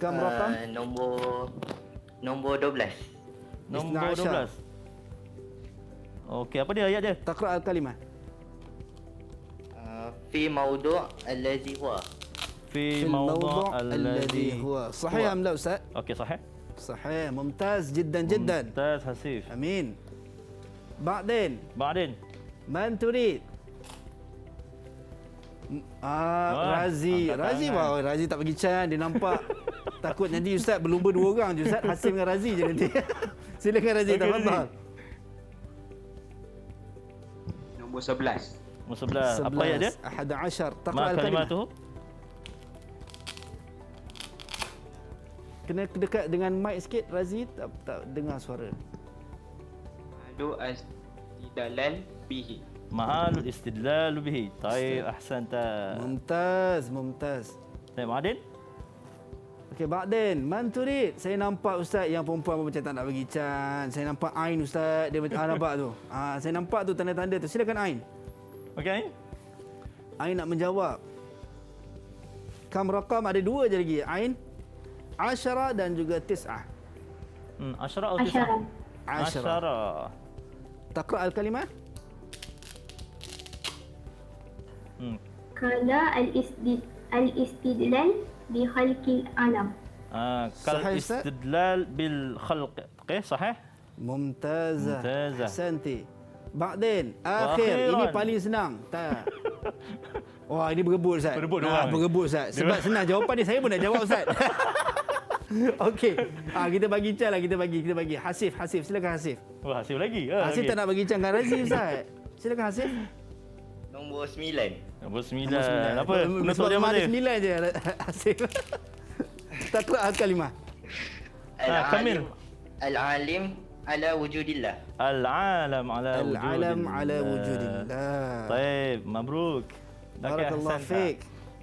Kam rakam Nombor 12. Nombor Isna 12. Okey, apa dia ayat dia? Taqra al-kalimah. Fi mawdu' allazi huwa. Fi الموضوع mawdu' الذي alladhi هو صحيح أم لا أستاذ؟ Okey, sahih. صحيح ممتاز جدا جدا. Mumtaz, Hasif. أمين. بعدين Ba'din. من تريد؟ Razi. angkat Razi, tangan. wah, Razi tak bagi can. Dia nampak takut nanti Ustaz berlumba 2 orang je Ustaz. Hasif dengan Razi je nanti. Silakan Razi, Okey, tafadhal. Nombor 11. Nombor 11. Apa ayat dia? 11. Ma Taqra al-kalimah. kalimatuhu? Kena dekat dengan mic sikit Razi, tak dengar suara. Ma'adu astidlal bihi. Ma'alul istidlal bihi. Taib, ahsanta. Mumtaz, mumtaz. Taib, Ba'din. Okey, Ba'din, man turid? Saya nampak Ustaz yang perempuan macam tak nak bagi can. Saya nampak Ain Ustaz, dia macam nampak tu. Saya nampak tu tanda-tanda tu. Silakan Ain. Okey, Ain. Ain nak menjawab. Kam rakam ada 2 je lagi. Ain, 10 dan juga 9. Asyara atau tis'ah? 10. Asyara. Taqra al-kalimah. Qala al-istidlal bi khalqil alam. Kal Sahih, Ustaz? istidlal bil khalq. Okey, sahih. Mumtazah. Mumtazah. Ahsanti. Ba'din, akhir. Ini Akhiran. paling senang. Tak. Wah, ini berebut Ustaz. Berebut orang. Berebut Ustaz. Sebab senang jawapan ni, saya pun nak jawab Ustaz. Okey. Kita bagi can lah, kita bagi. Hasif, silakan Hasif. Wah, Hasif lagi. Hasif tak nak bagi can dengan Razi Ustaz. Silakan Hasif. Nombor 9. Nombor 9. Nombor 9. Apa? Penutup Sebab dia apa memang ada dia? 9 je Hasif. Taqra al-kalimah. Kamil. Al-alim ala wujudillah. Al-alam ala wujudillah. Al-alam ala wujudillah. Baik, mabruk. Barakallahu fiik.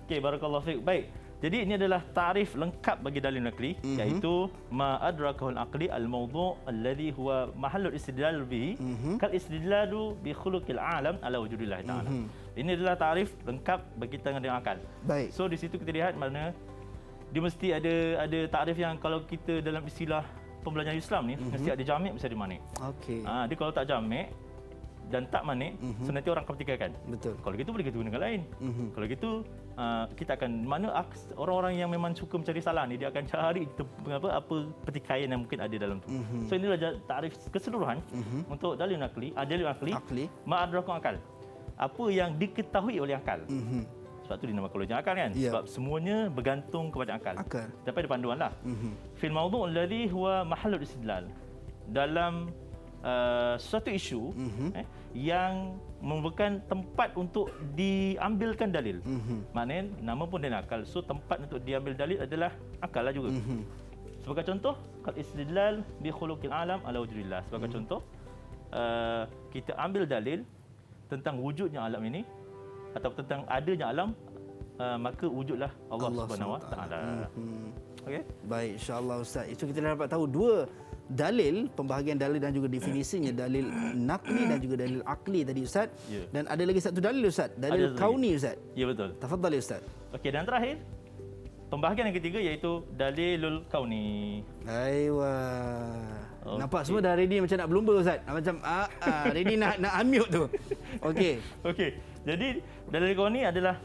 Okey, barakallahu fiik. Baik. Jadi ini adalah tarif lengkap bagi dalil nakli, iaitu ma adrakahul aqli al-mawdu' alladhi huwa mahallul istidlal bihi kal istidlalu bi khuluqil alam ala wujudillah ta'ala. Ini adalah tarif lengkap berkaitan dengan akal. Baik. So di situ kita lihat mana dia mesti ada tarif yang kalau kita dalam istilah pembelajaran Islam ni mesti ada jamik, mesti ada manik. Okey. Dia kalau tak jamik dan tak manik, so nanti orang akan pertikaikan. Betul. Kalau gitu boleh kita gunakan lain. Kalau gitu kita akan orang-orang yang memang suka mencari salah ni dia akan cari apa pertikaian yang mungkin ada dalam tu. So inilah tarif keseluruhan untuk dalil akli, ma adraku akal. Apa yang diketahui oleh akal. Sebab tu dinamakan logika akal kan? Ya. Sebab semuanya bergantung kepada akal. Tapi ada panduanlah. Fil mawdu' alladhi huwa mahallul istidlal. Dalam suatu isu yang merupakan tempat untuk diambilkan dalil. Maknanya nama pun dia akal. So tempat untuk diambil dalil adalah akal lah juga. Sebagai contoh, kal istidlal bi khuluqil alam ala wujudillah. Sebagai contoh, kita ambil dalil tentang wujudnya alam ini atau tentang adanya alam, maka wujudlah Allah Subhanahu Wa Taala. Okey. Baik, insya-Allah Ustaz. Itu kita dah dapat tahu 2 dalil, pembahagian dalil dan juga definisinya, dalil nakli dan juga dalil akli tadi Ustaz. Ya. Dan ada lagi satu dalil Ustaz, dalil Ada kauni Ustaz. Ya, betul. Tafadhal ya Ustaz. Okey, dan terakhir pembahagian yang ketiga iaitu dalilul kauni. Aiwa. Okey. Nampak semua dah ready macam nak berlumba Ustaz. Macam ready nak unmute tu. Okey. Okey. Jadi dalil kauni adalah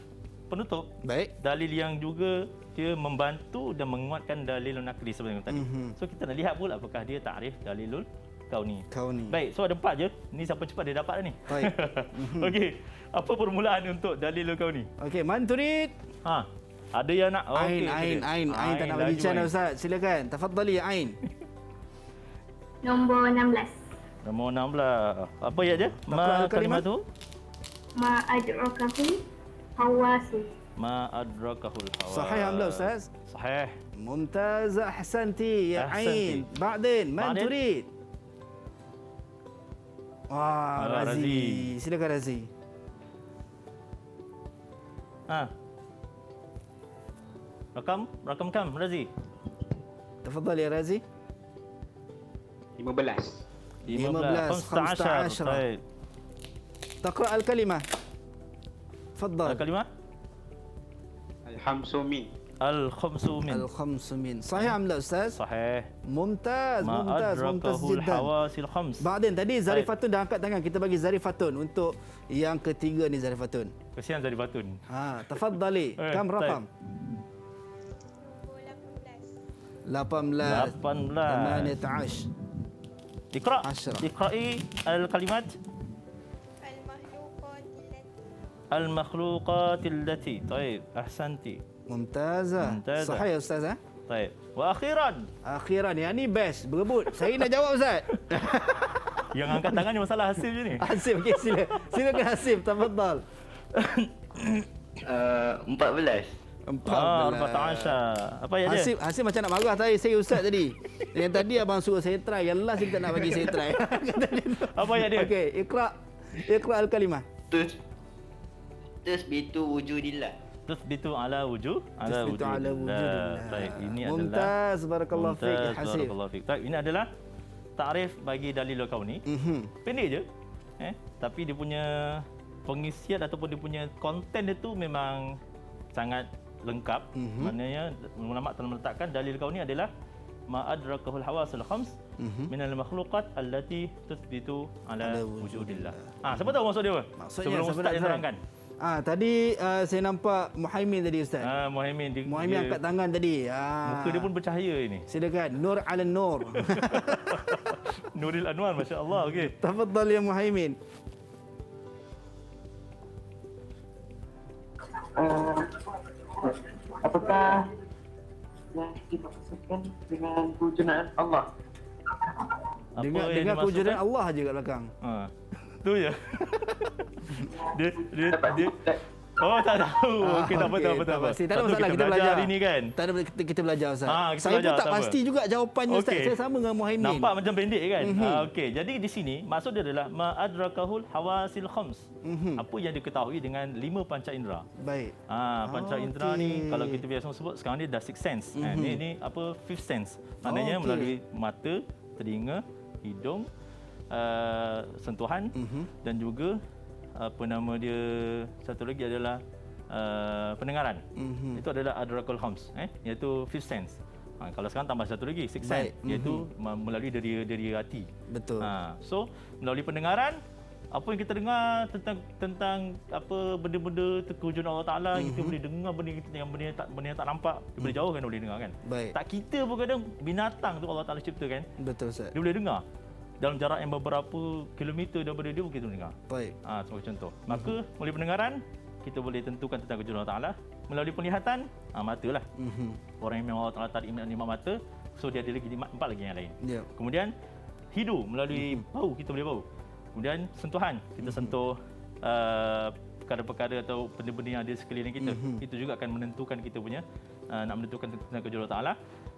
penutup. Baik. Dalil yang juga dia membantu dan menguatkan dalilul nakli sebenarnya tadi. So kita nak lihat pula apakah dia takrif dalilul kauni. Baik, so ada 4 je. Ni siapa cepat dia dapat dah ni. Baik. Okey. Apa permulaan untuk dalilul kauni? Okey, man turid? Ada yang nak. Ain tak nak bagi can Ustaz. Silakan. Tafadhali ya Ain. Nombor 16. Nombor 16. Apa ayat dia? Ma kalimah tu? Ma adrakahu Hawasi. Ma adrakahul hawas. Sahih am la Ustaz? Sahih. ممتاز أحسنتي يا أحسنتي. عين. بعدين من بعدين؟ تريد؟ Razi. رازي. Silakan Razi. Rakam kam Razi? تفضل يا رازي. 15. 15. طيب. تقرأ الكلمة. تفضل. الكلمة Al-Hamsumin. الخمسومين. الخمس من صحيح أم لا أستاذ؟ صحيح. ممتاز ما ممتاز ممتاز أدركه جدا. الحواس الخمس. بعدين tadi Zarifatun dah angkat tangan. Kita bagi Zarifatun untuk yang ketiga ni Zarifatun. Kesian dari Batun. تفضلي. كم طيب. رقم؟ 18 18. 18 اقرأ. 10. اقرأي الكلمات. المخلوقات التي المخلوقات التي. طيب أحسنتي. ممتازة. ممتازة. صحيح يا أستاذ. طيب وأخيرا أخيرا yang ni best berebut. Saya nak jawab Ustaz. yang angkat tangan ni masalah hasil je ni. Hasib, okey silakan Hasib, tafadhal. 14. 14. Apa ya dia? Hasib macam nak marah tadi saya Ustaz tadi. Yang tadi abang suruh saya try, yang last kita nak bagi saya try. Kata dia tu. Apa ya dia? Okey, iqra al-kalimah. Tasbitu wujudillah. Tuthbitu ala wujud. Tasbitu ala wujudillah. Baik, ini Mumtaz, adalah barakallahu fiik ya Mumtaz, Hasib. barakallahu fiik. Baik, ini adalah takrif bagi dalil kauni. Pendek je. Tapi dia punya pengisian ataupun dia punya konten dia tu memang sangat lengkap. Maknanya ulama telah meletakkan dalil kauni adalah ma adrakahul hawasul khams min al makhluqat allati tuthbitu ala wujudillah. Siapa tahu maksud dia apa? Maksudnya sebelum Ustaz yang terangkan. Tadi saya nampak Muhaimin tadi Ustaz. Muhaimin Muhaimin angkat tangan tadi. Muka dia pun bercahaya ini. Silakan. Nur ala nur. Nuril Anwar, masya-Allah. Okey. Tafadhal ya Muhaimin. Apakah yang kita maksudkan dengan kewujudan Allah? Dengan kewujudan Allah aja kat belakang. Tu je. dia Oh, tak tahu. Okey, tak apa. Tak ada masalah, kita belajar hari ni kan. Tak ada, kita belajar Ustaz. Kita Saya belajar, pun tak tak pasti apa. juga jawapannya Ustaz. Okey. Saya sama dengan Muhaimin. Nampak macam pendek kan? Okey, jadi di sini maksud dia adalah ma adrakahul hawasil khams. Apa yang diketahui dengan 5 panca indera. Baik. Panca indera ni kalau kita biasa sebut sekarang ni dah six sense. Ni apa fifth sense. Maknanya melalui mata, telinga, hidung, sentuhan dan juga apa nama dia satu lagi adalah pendengaran. Itu adalah adrakul khams, iaitu fifth sense. Kalau sekarang tambah satu lagi sixth sense, iaitu melalui dari hati. Betul. So melalui pendengaran, apa yang kita dengar tentang apa benda-benda kewujudan Allah Taala, kita boleh dengar benda yang tak nampak, boleh jauh kan boleh dengar kan. Baik. Tak kita pun kadang binatang tu Allah Taala ciptakan. Betul Ustaz. Dia boleh dengar. Dalam jarak yang beberapa kilometer daripada dia pun kita boleh dengar. Baik. Sebagai contoh. Maka melalui pendengaran kita boleh tentukan tentang kewujudan Allah Taala. Melalui penglihatan, mata lah. Orang yang memang Allah Taala tarik nikmat mata, so dia ada lagi empat lagi yang lain. Ya. Kemudian hidung melalui bau, kita boleh bau. Kemudian sentuhan, kita sentuh perkara-perkara atau benda-benda yang ada sekeliling kita. Itu juga akan menentukan kita punya nak menentukan tentang kewujudan Allah Taala.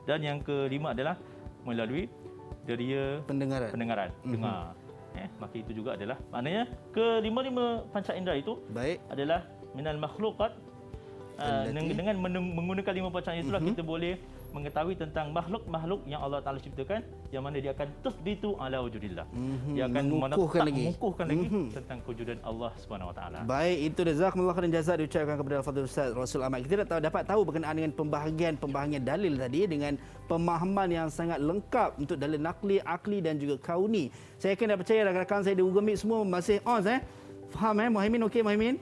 Dan yang kelima adalah melalui deria pendengaran. Dengar. Maka itu juga adalah maknanya kelima-lima panca indera itu adalah minal makhluqat. Dengan menggunakan 5 panca itulah kita boleh mengetahui tentang makhluk-makhluk yang Allah Taala ciptakan, yang mana dia akan tuthbitu ala wujudillah. Dia akan mengukuhkan lagi tentang kewujudan Allah Subhanahu Wa Taala. Baik, itu jazakumullah khairan jazaa diucapkan kepada Al-Fadhil Ustaz Rasul Ahmad. Kita dapat tahu berkenaan dengan pembahagian dalil tadi dengan pemahaman yang sangat lengkap untuk dalil nakli, akli dan juga kauni. Saya yakin dan percaya rakan-rakan saya di Google Meet semua masih on faham Muhaimin okey Muhaimin?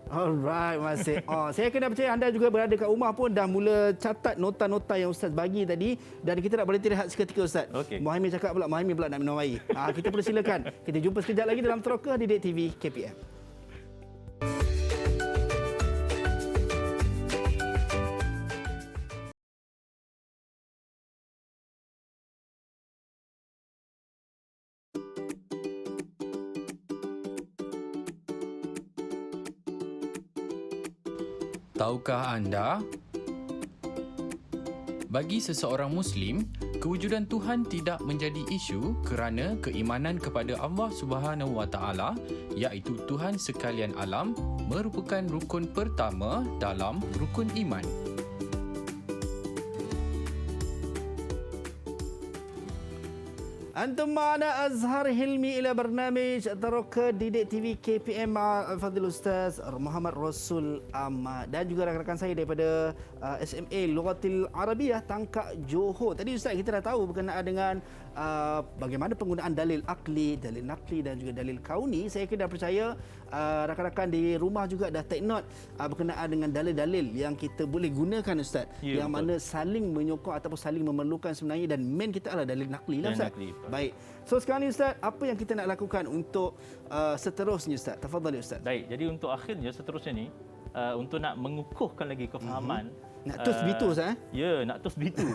Alright, masih. Saya kena percaya anda juga berada kat rumah pun dah mula catat nota-nota yang Ustaz bagi tadi, dan kita nak berhenti rehat seketika Ustaz. Okay. Muhaimin cakap pula nak minum air. Kita persilakan. Kita jumpa sekejap lagi dalam Teroka di Didik TV KPM. Tahukah anda? Bagi seseorang Muslim, kewujudan Tuhan tidak menjadi isu kerana keimanan kepada Allah Subhanahu Wa Taala, iaitu Tuhan sekalian alam, merupakan rukun pertama dalam rukun iman. أنتم معنا أزهر هلمي إلى برنامج ترك Didik TV KPM مع الفضل الأستاذ محمد رسول Ahmad dan juga rakan-rakan saya daripada SMA Lughatil Arabiyah Tangkak Johor. Tadi Ustaz kita dah tahu berkenaan dengan bagaimana penggunaan dalil akli, dalil nakli dan juga dalil kauni. Saya kira dah percaya rakan-rakan di rumah juga dah take note berkenaan dengan dalil-dalil yang kita boleh gunakan Ustaz. Ya, yang betul. mana saling menyokong ataupun saling memerlukan sebenarnya, dan main kita adalah dalil nakli lah Dalil Ustaz. nakli. Baik. So sekarang ni Ustaz, apa yang kita nak lakukan untuk seterusnya Ustaz? Tafadhali Ustaz. Baik, jadi untuk akhirnya seterusnya ni untuk nak mengukuhkan lagi kefahaman Nak tusbitu Ustaz Ya, nak tusbitu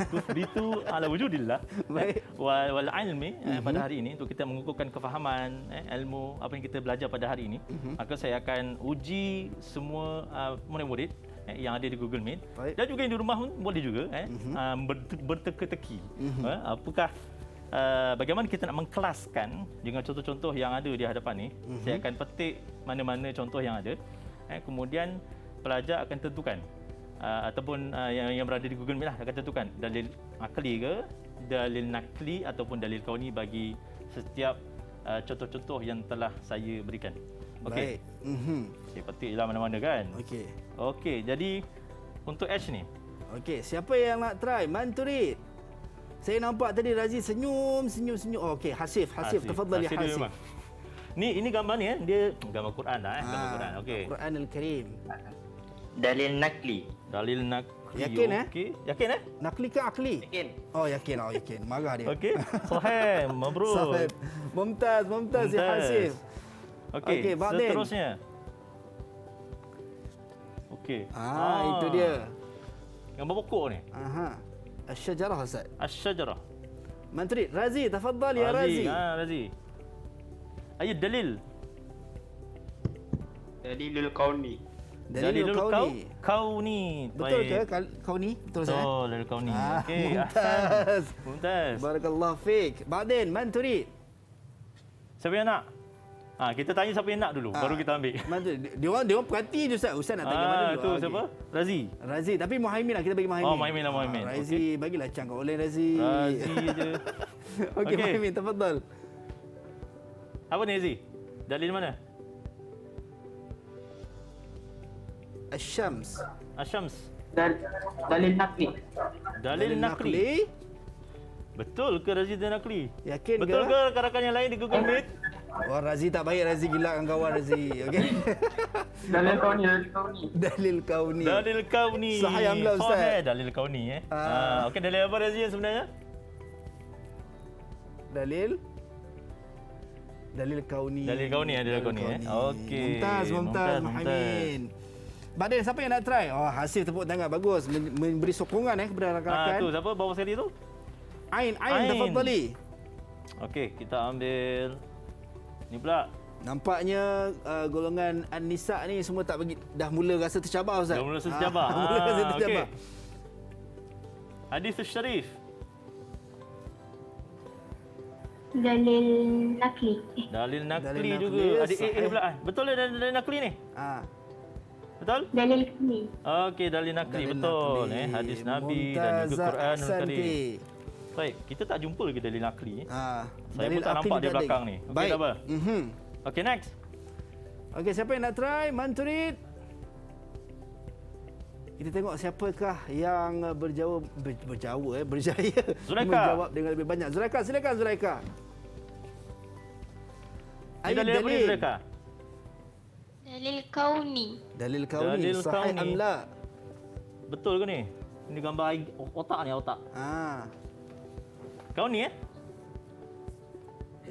ala wujudillah. Baik. Wal ilmi pada hari ini untuk kita mengukuhkan kefahaman ilmu apa yang kita belajar pada hari ini. Maka saya akan uji semua murid-murid yang ada di Google Meet. Baik. Dan juga yang di rumah pun boleh juga berteka-teki. Apakah bagaimana kita nak mengkelaskan dengan contoh-contoh yang ada di hadapan ni. Saya akan petik mana-mana contoh yang ada. Kemudian pelajar akan tentukan ataupun yang berada di Google Meet lah akan tentukan dalil akli ke, dalil nakli ataupun dalil kauni bagi setiap contoh-contoh yang telah saya berikan. Okey. Baik. Saya petiklah mana-mana kan. Okey. Okey, jadi untuk H ni. Okey, siapa yang nak try? Manturid. Saya nampak tadi Razi senyum. Oh, okey, Hasif, tafadhali dia Hasif. memang. Ni gambar ni dia gambar Quran lah gambar Quran. Okey. Quran Al-Karim. Dalil nakli. Dalil nakli. Yakin, Okey. Yakin Nakli ke akli? Yakin? Oh, yakin. Marah dia. Okey. Sahih, mabrur. Sahib. Mumtaz ya Hasif. Okey, Ba'din. seterusnya. Okey. Itu dia. Gambar pokok ni. Aha. Asy-syajarah Ustaz. Asy-syajarah. Manturid, Razi, tafadhal ya Razi. Razi. Ayo dalil. Dalilul kauni. Dalil kauni. Kauni. Betul ke kau ni? Betul Ustaz? Betul, dalil kauni. Okey, Mumtaz. Mumtaz. Barakallahu fiik. Ba'din, Manturid. Siapa yang nak? Kita tanya siapa yang nak dulu, baru kita ambil. Manturid. Dia orang perhati je Ustaz. Ustaz nak tanya mana dulu? Tu siapa? Razi. Razi, tapi Muhaimin lah, kita bagi Muhaimin. Oh, Muhaimin lah, Muhaimin. Razi, bagilah cang kat oleh Razi. Razi je. Okey, Muhaimin, tafadhal. Apa ni Razi? Dalil mana? Asy-Syams. Asyams. Dalil nakli. Dalil nakli. Betul ke Razi dan nakli? Yakin ke? Betul ke rakan-rakan yang lain di Google Meet? Wah, Razi tak baik. Razi gilakkan kawan Razi. Okey. Dalil kauni. Dalil kauni. Dalil kauni. Sahih amla Ustaz. Sahih dalil kauni Okey, dalil apa Razi yang sebenarnya? Dalil kauni. Dalil kauni Okey. Mumtaz Muhaimin. Badin, siapa yang nak try? Oh, Hasif tepuk tangan. Bagus. Memberi sokongan kepada rakan-rakan. Tu siapa bawah sekali tu? Ain, tafadhali. Okey, kita ambil ni pula. Nampaknya golongan An-Nisa ni semua tak bagi, dah mula rasa tercabar Ustaz. Dah mula rasa tercabar. Mula rasa tercabar. Hadis syarif. Dalil nakli. Dalil nakli Dalil nakli, juga. Adik sahih. pula. Betul ke dalil nakli ni? Betul? Dalil kauni. Okey, dalil nakli betul hadis Nabi dan juga Quranul Karim. Baik, kita tak jumpa lagi dalil nakli. Saya pun tak nampak di belakang ni. Okey, tak apa. Okey, next. Okey, siapa yang nak try? Manturid. Kita tengok siapakah yang berjaya Zulaika. menjawab dengan lebih banyak. Zulaika, silakan Zulaika. Ini dalil apa ni, Zulaika? Dalil kauni. Dalil kauni. Dalil Sahih kauni. am la? Betul ke ni? Ini gambar otak ni, otak. Kau ni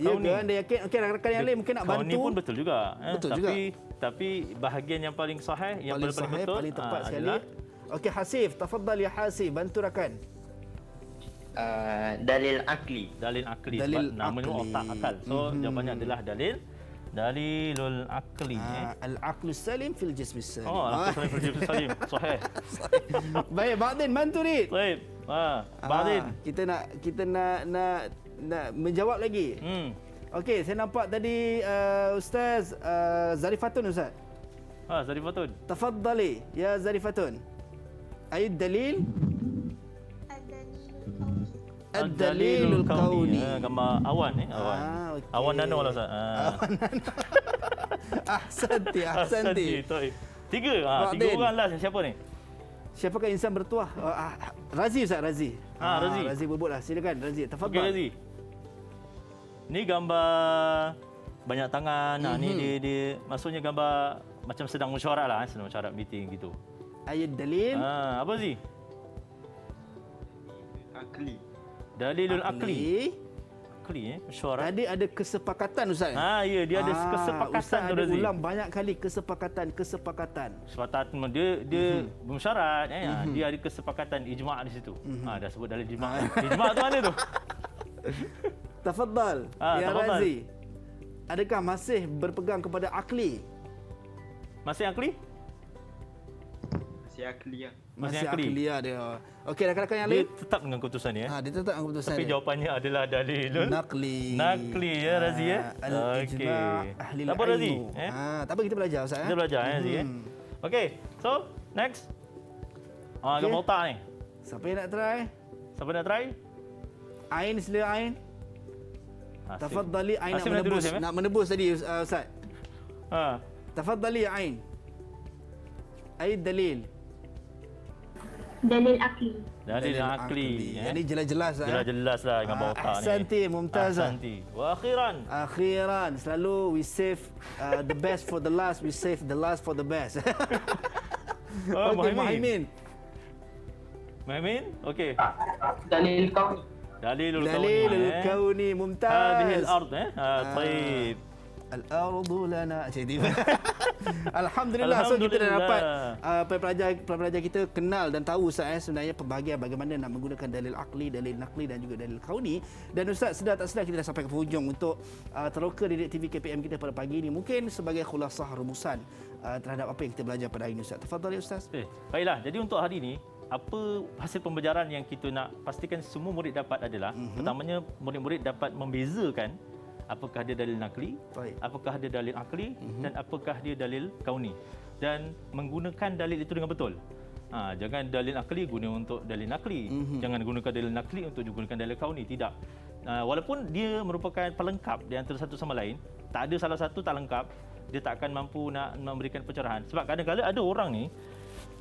Ya ke? Anda yakin? Okey, rakan-rakan yang lain mungkin nak bantu. Kau ni pun betul juga. Betul juga. Tapi bahagian yang paling sahih, yang paling sahih, betul, paling tepat sekali. adalah Okey, Hasif, tafadhal ya Hasif, bantu rakan. Dalil akli. dalil akli. Dalil Sebab namanya akli. otak akal. So jawapannya adalah dalil Dalilul akli. Al-aqlu salim fil jismi salim. Oh, al-akli fil jismi salim. Sahih. Baik, Ba'din bantu ni. Baik. Ba'din. Kita nak menjawab lagi. Okey, saya nampak tadi Ustaz Zarifatun Ustaz. Zarifatun. Tafaddali ya Zarifatun. Ayat dalil Ad-dalilul kauni. Gambar awan ni, awan. Okay. Awan nano lah Ustaz. Awan nano. Ahsanti. Tiga orang lah. Siapa ni? Siapakah insan bertuah? Razi Ustaz, Razi. Razi. Razi berbutlah. Silakan Razi, tafaddal. Okey Razi. Ni gambar banyak tangan. Ni dia maksudnya gambar macam sedang mesyuarat lah, sedang mesyuarat meeting gitu. Ayat dalil. Apa Razi? Akli. Dalilul akli. Mesyuarat. Tadi ada kesepakatan Ustaz. Ya, dia ada kesepakatan Ustaz tu ada Razi. ulang banyak kali kesepakatan. Kesepakatan dia bersyarat dia ada kesepakatan ijma' di situ. Dah sebut dalil ijma'. Ijma' tu mana tu? Tafaddal. Ya tafaddal. Razi. Adakah masih berpegang kepada akli? Masih akli? Masih akli ya. Masih akli ya dia. Okey, rakan-rakan yang Dia lain. tetap dengan keputusan ni. Dia tetap dengan keputusan Tapi dia. jawapannya adalah dalilul Nakli ya Razi ya. Al-ijma' ahli Apa Razi? Tak apa, kita belajar Ustaz. Kita belajar Razi ya. Okey, so next. Gambar otak ni. Siapa yang nak try? Siapa nak try? Ain, sila Ain. Tafaddali Ain nak Asim nak menebus. dulu, Nak menebus tadi Ustaz. Tafaddali Ain. Ayat dalil. Dalil akli. Dalil akli. Ini jelas-jelas Jelas-jelas lah gambar otak ni. Ahsanti, mumtazah. Ahsanti. Wa akhiran. Selalu we save the best for the last. We save the last for the best. Okey, Muhaimin. Okey. Dalil kauni. Dalilul kauni mumtaz. Hadhihi al-ard طيب. Al-ardu lana. Alhamdulillah. So kita dah dapat pelajar kita kenal dan tahu Ustaz sebenarnya pembahagian bagaimana nak menggunakan dalil akli, dalil nakli dan juga dalil kauni. Dan Ustaz, sedar tak sedar kita dah sampai ke hujung untuk teroka Didik TV KPM kita pada pagi ini. Mungkin sebagai khulasah rumusan terhadap apa yang kita belajar pada hari ini Ustaz. Tafadhal ya Ustaz. Baiklah, jadi untuk hari ini apa hasil pembelajaran yang kita nak pastikan semua murid dapat adalah pertamanya murid-murid dapat membezakan apakah dia dalil nakli, apakah dia dalil akli dan apakah dia dalil kauni, dan menggunakan dalil itu dengan betul. Jangan dalil akli guna untuk dalil nakli, jangan gunakan dalil nakli untuk gunakan dalil kauni, tidak. Walaupun dia merupakan pelengkap di antara satu sama lain, tak ada salah satu tak lengkap, dia tak akan mampu nak memberikan pencerahan. Sebab kadang-kadang ada orang ni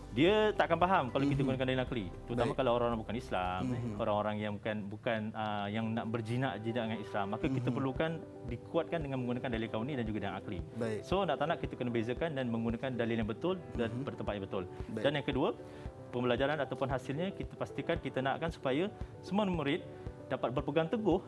dia tak akan faham kalau kita gunakan dalil nakli, terutama kalau orang bukan Islam, orang-orang yang bukan yang nak berjinak dengan Islam, maka kita perlukan dikuatkan dengan menggunakan dalil kauni dan juga dalil akli. So nak tak nak kita kena bezakan dan menggunakan dalil yang betul dan bertempat yang betul. Dan yang kedua, pembelajaran ataupun hasilnya kita pastikan kita nakkan supaya semua murid dapat berpegang teguh,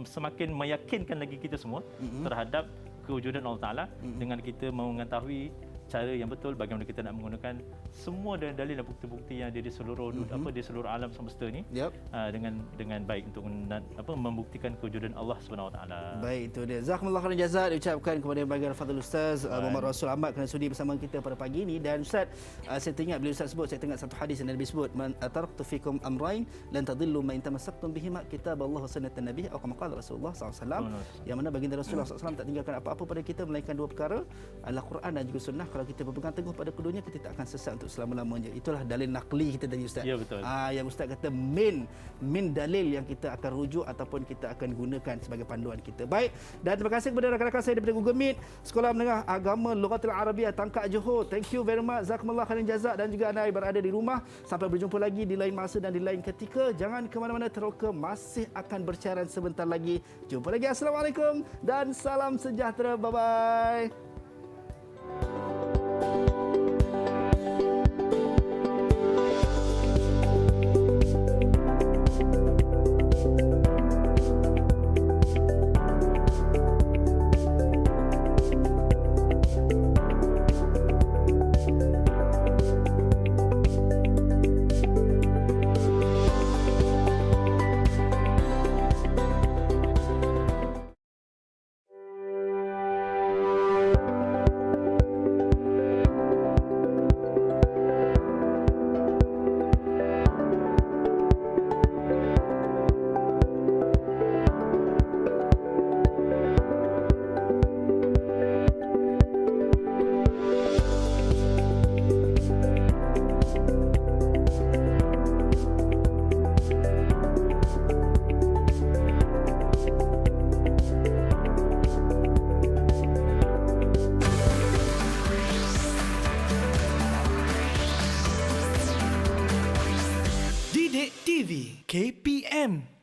semakin meyakinkan lagi kita semua terhadap kewujudan Allah Taala dengan kita mengetahui cara yang betul bagaimana kita nak menggunakan semua dalil dan bukti-bukti yang ada di seluruh di seluruh alam semesta ni dengan baik untuk membuktikan kewujudan Allah Subhanahu Wa Taala. Baik, itu dia. Jazakumullah khairan jazaa diucapkan kepada baginda Fadil Ustaz Muhammad Rasul Ahmad kerana sudi bersama kita pada pagi ini. Dan Ustaz, saya teringat bila Ustaz sebut, saya teringat satu hadis yang Nabi sebut, man ataraktu fikum amrain lan tadillu ma in tamassaktum bihima kitaballah wa sunnatan nabiy atau kama qala Rasulullah SAW, yang mana baginda Rasulullah SAW tak tinggalkan apa-apa pada kita melainkan dua perkara, Al-Quran dan juga sunnah. Kalau kita berpegang teguh pada keduanya, kita tak akan sesat untuk selama-lamanya. Itulah dalil nakli kita tadi Ustaz. Ya, betul. Yang Ustaz kata min dalil yang kita akan rujuk ataupun kita akan gunakan sebagai panduan kita. Baik, dan terima kasih kepada rakan-rakan saya daripada Google Meet Sekolah Menengah Agama Lughatul Arabiah Tangkak Johor. Thank you very much. Jazakumullah khairan jazaa. Dan juga anda yang berada di rumah, sampai berjumpa lagi di lain masa dan di lain ketika. Jangan ke mana-mana, Teroka masih akan bersiaran sebentar lagi. Jumpa lagi. Assalamualaikum dan salam sejahtera. Bye-bye. TV KPM